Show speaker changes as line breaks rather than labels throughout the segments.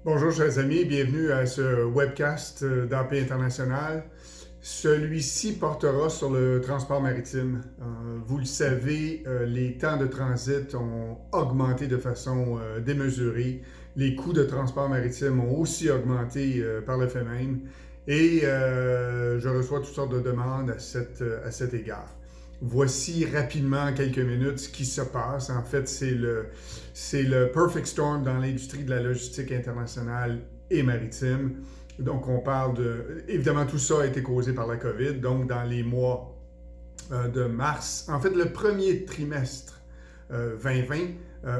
Bonjour chers amis, bienvenue à ce webcast d'AP International. Celui-ci portera sur le transport maritime. Vous le savez, les temps de transit ont augmenté de façon démesurée. Les coûts de transport maritime ont aussi augmenté par le fait même. Et je reçois toutes sortes de demandes à cet égard. Voici rapidement en quelques minutes ce qui se passe. En fait, c'est le perfect storm dans l'industrie de la logistique internationale et maritime. Donc, on parle de... Évidemment, tout ça a été causé par la COVID. Donc, dans les mois de mars, en fait, le premier trimestre 2020,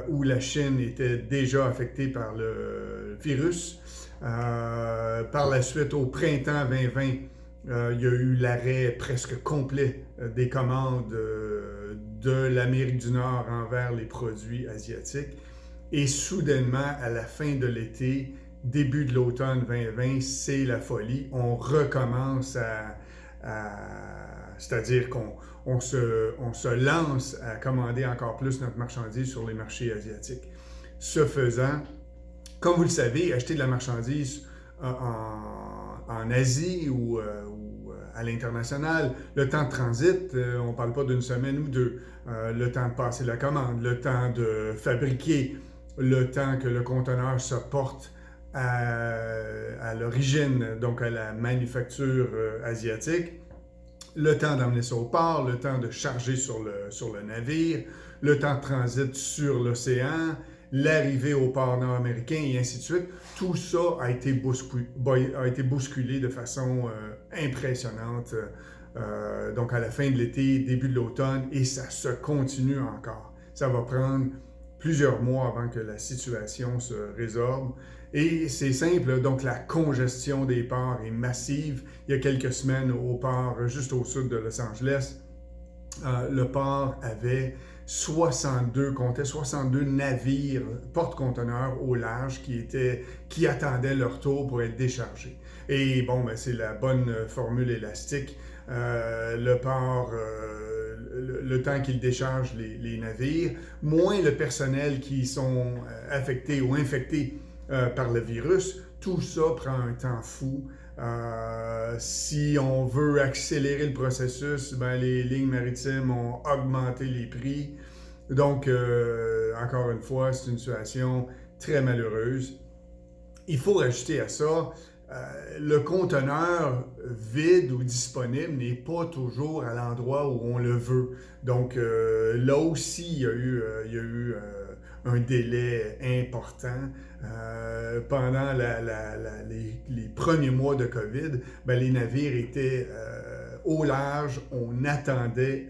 où la Chine était déjà affectée par le virus. Par la suite, au printemps 2020, il y a eu l'arrêt presque complet des commandes de l'Amérique du Nord envers les produits asiatiques. Et soudainement, à la fin de l'été, début de l'automne 2020, c'est la folie. On recommence c'est-à-dire qu'on se lance à commander encore plus notre marchandise sur les marchés asiatiques. Ce faisant, comme vous le savez, acheter de la marchandise en Asie ou à l'international, le temps de transit, on ne parle pas d'une semaine ou deux, le temps de passer la commande, le temps de fabriquer, le temps que le conteneur se porte à l'origine, donc à la manufacture asiatique, le temps d'emmener ça au port, le temps de charger sur le navire, le temps de transit sur l'océan, l'arrivée au port nord-américain et ainsi de suite. Tout ça a été bousculé de façon impressionnante. Donc à la fin de l'été, début de l'automne, et ça se continue encore. Ça va prendre plusieurs mois avant que la situation se résorbe. Et c'est simple, donc la congestion des ports est massive. Il y a quelques semaines au port juste au sud de Los Angeles, le port comptait 62 navires porte-conteneurs au large qui attendaient leur tour pour être déchargés. Et bon, ben, c'est la bonne formule élastique. Le port, le temps qu'il décharge les navires, moins le personnel qui sont affectés ou infectés par le virus, tout ça prend un temps fou. Si on veut accélérer le processus, ben, les lignes maritimes ont augmenté les prix. Donc, encore une fois, c'est une situation très malheureuse. Il faut rajouter à ça, le conteneur vide ou disponible n'est pas toujours à l'endroit où on le veut. Donc, là aussi, il y a eu un délai important. Pendant les premiers mois de COVID, ben, les navires étaient au large, on attendait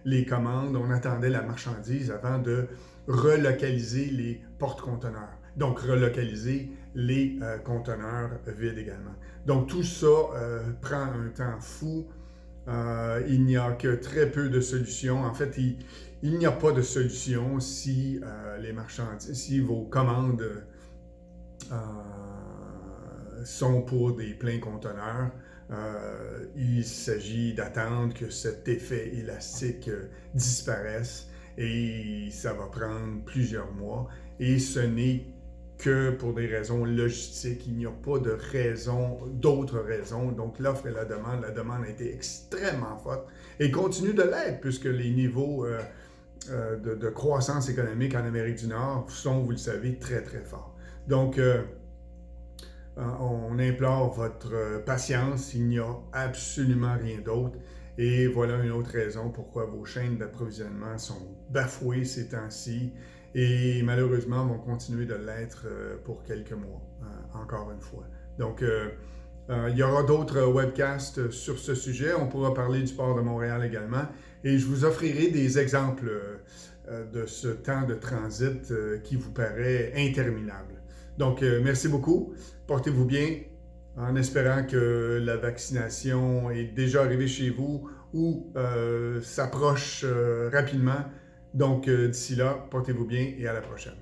les commandes, on attendait la marchandise avant de relocaliser les porte-conteneurs. Donc, relocaliser les conteneurs vides également. Donc, tout ça prend un temps fou. Il n'y a que très peu de solutions. En fait, il n'y a pas de solution si si vos commandes sont pour des pleins conteneurs. Il s'agit d'attendre que cet effet élastique disparaisse et ça va prendre plusieurs mois. Et ce n'est que pour des raisons logistiques. Il n'y a pas d'autres raisons. Donc l'offre et la demande a été extrêmement forte et continue de l'être puisque les niveaux de croissance économique en Amérique du Nord sont, vous le savez, très très forts. Donc, on implore votre patience, il n'y a absolument rien d'autre. Et voilà une autre raison pourquoi vos chaînes d'approvisionnement sont bafouées ces temps-ci et malheureusement vont continuer de l'être pour quelques mois, encore une fois. Donc, il y aura d'autres webcasts sur ce sujet. On pourra parler du port de Montréal également. Et je vous offrirai des exemples de ce temps de transit qui vous paraît interminable. Donc, merci beaucoup. Portez-vous bien en espérant que la vaccination est déjà arrivée chez vous ou s'approche rapidement. Donc, d'ici là, portez-vous bien et à la prochaine.